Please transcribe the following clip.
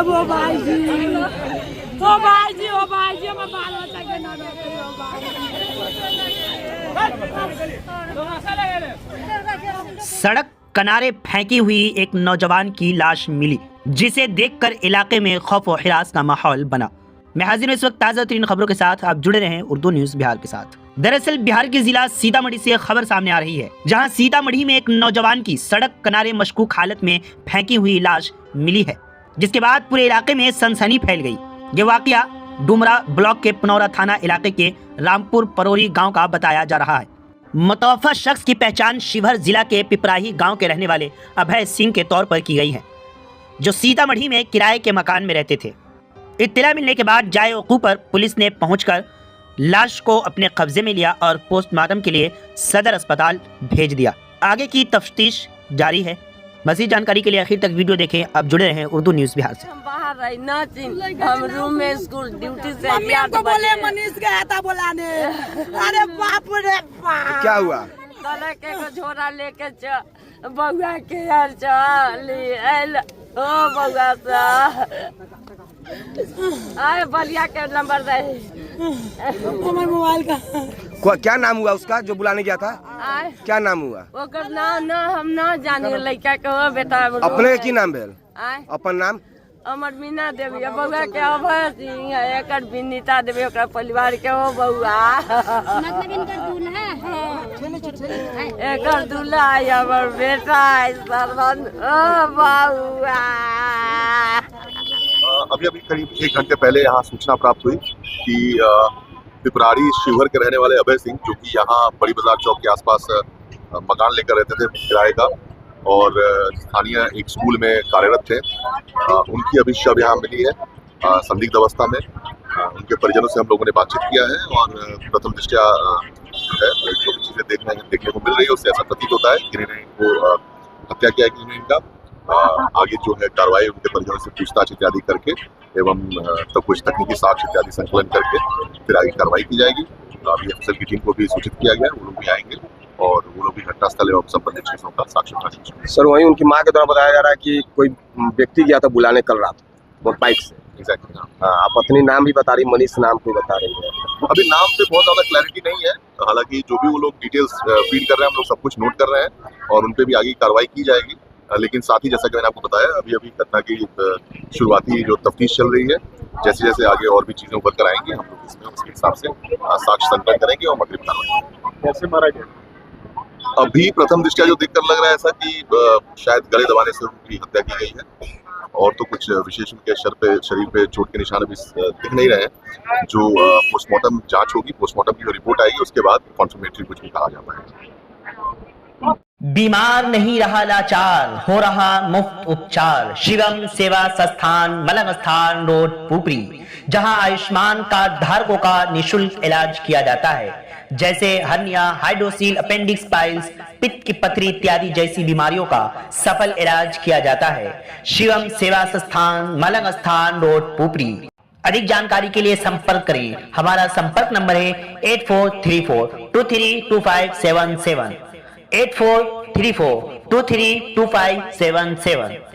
वो भाई जी, ओ भाई जी, ओ भाई जी, मैं बाल बच्चा के ना देखे ओ भाई। सड़क किनारे फेंकी हुई एक नौजवान की लाश मिली, जिसे देखकर इलाके में खौफ और हिरास का माहौल बना। मैं हाजिर हूं इस वक्त ताज़ा तरीन खबरों के साथ। आप जुड़े रहे उर्दू न्यूज बिहार के साथ। दरअसल बिहार के जिला सीतामढ़ी से खबर सामने आ रही है, जहां सीतामढ़ी में एक नौजवान की सड़क किनारे मशकूक हालत में फेंकी हुई लाश मिली है, जिसके बाद पूरे इलाके में सनसनी फैल गई। ये वाकया डुमरा ब्लॉक के पनौरा थाना इलाके के रामपुर परोरी गाँव का बताया जा रहा है। मुतवफ़ा शख्स की पहचान शिवहर जिला के पिपराही गांव के रहने वाले अभय सिंह के तौर पर की गई है, जो सीतामढ़ी में किराए के मकान में रहते थे। इत्तला मिलने के बाद जाए वक़ूफ़ पर पुलिस ने पहुंचकर लाश को अपने कब्जे में लिया और पोस्टमार्टम के लिए सदर अस्पताल भेज दिया। आगे की तफ्तीश जारी है। मज़ीद जानकारी के लिए आखिर तक वीडियो देखें। आप जुड़े रहें उर्दू न्यूज़ बिहार से। हम बाहर रही ना हम रूम में स्कूल ड्यूटी से तो बोले मनीष गया था बुलाने। अरे बाप रे बाप, क्या हुआ? तले के झोरा लेके बउआ के यार चल ओ बउआ सा आए बलिया के नंबर दे हमारे मोबाइल का। क्या नाम हुआ उसका जो बुलाने गया था? आए क्या नाम हुआ? ओकर नाम ना हम ना जाने लड़का के हो बेटा। अपने की नाम भेल? आए अपन नाम? अमर मीना देवी बउआ के अभय सिंह है, एकर विनीता देवी ओकर परिवार के हो बउआ। मतलब इनकर दूल्हा है, एकर दूल्हा है हमर बेटा है सरवन ओ बउआ। अभी करीब 1 घंटे पहले यहाँ सूचना प्राप्त हुई कि पिपराड़ी शिवहर के रहने वाले अभय सिंह, जो कि यहाँ बड़ी बाजार चौक के आसपास मकान लेकर रहते थे किराए का और स्थानीय एक स्कूल में कार्यरत थे, उनकी अभी शव यहाँ मिली है संदिग्ध अवस्था में। उनके परिजनों से हम लोगों ने बातचीत किया है और प्रथम दृष्टया जो चीज़ें देखने को मिल रही है उससे ऐसा प्रतीत होता है कि इन्होंने इनको हत्या किया कि इनका आगे जो है कार्रवाई उनके परिजनों से पूछताछ इत्यादि करके एवं सब कुछ तकनीकी साक्ष्य इत्यादि संकलन करके फिर आगे कार्रवाई की जाएगी। अभी अफसर की टीम को भी सूचित किया गया है, वो लोग भी आएंगे और वो लोग भी घटनास्थल एवं संबंधित चीजों का साक्ष्य। सर वहीं उनकी मां के द्वारा बताया जा रहा है कि कोई व्यक्ति गया था बुलाने कल रात बाइक से। एग्जैक्टली। आप अपनी नाम भी बता रही, मनीष नाम कोई बता रही है? अभी नाम पे बहुत ज्यादा क्लैरिटी नहीं है, हालांकि जो भी वो लोग डिटेल्स फीड कर रहे हैं हम लोग सब कुछ नोट कर रहे हैं और उनपे भी आगे कार्रवाई की जाएगी। लेकिन साथ ही जैसा कि मैंने आपको बताया अभी घटना की शुरुआती जो तफ्तीश चल रही है, जैसे जैसे आगे और भी चीजें उभर कर आएंगी हम लोग इसमें उसके हिसाब से साक्ष्य संकलन करेंगे और अग्रिम कार्रवाई। कैसे मारा गया? अभी प्रथम दृष्टया जो देखकर लग रहा है ऐसा कि शायद गले दबाने से उनकी हत्या की गई है और तो कुछ विशेष उनके शरीर पे चोट के निशान अभी दिख नहीं रहे हैं। जो पोस्टमार्टम जांच होगी, पोस्टमार्टम की जो रिपोर्ट आएगी उसके बाद कॉन्फर्मेटरी कुछ भी कहा जा पाएगा। बीमार नहीं रहा लाचार, हो रहा मुफ्त उपचार। शिवम सेवा संस्थान मलंग स्थान रोड पुपरी, जहां आयुष्मान कार्ड धारकों का निशुल्क इलाज किया जाता है, जैसे हर्निया, हाइड्रोसील, अपेंडिक्स, पाइल्स, पित्त की पथरी इत्यादि जैसी बीमारियों का सफल इलाज किया जाता है। शिवम सेवा संस्थान मलंग स्थान रोड पुपरी। अधिक जानकारी के लिए संपर्क करें। हमारा संपर्क नंबर है 8434232577 8434232577।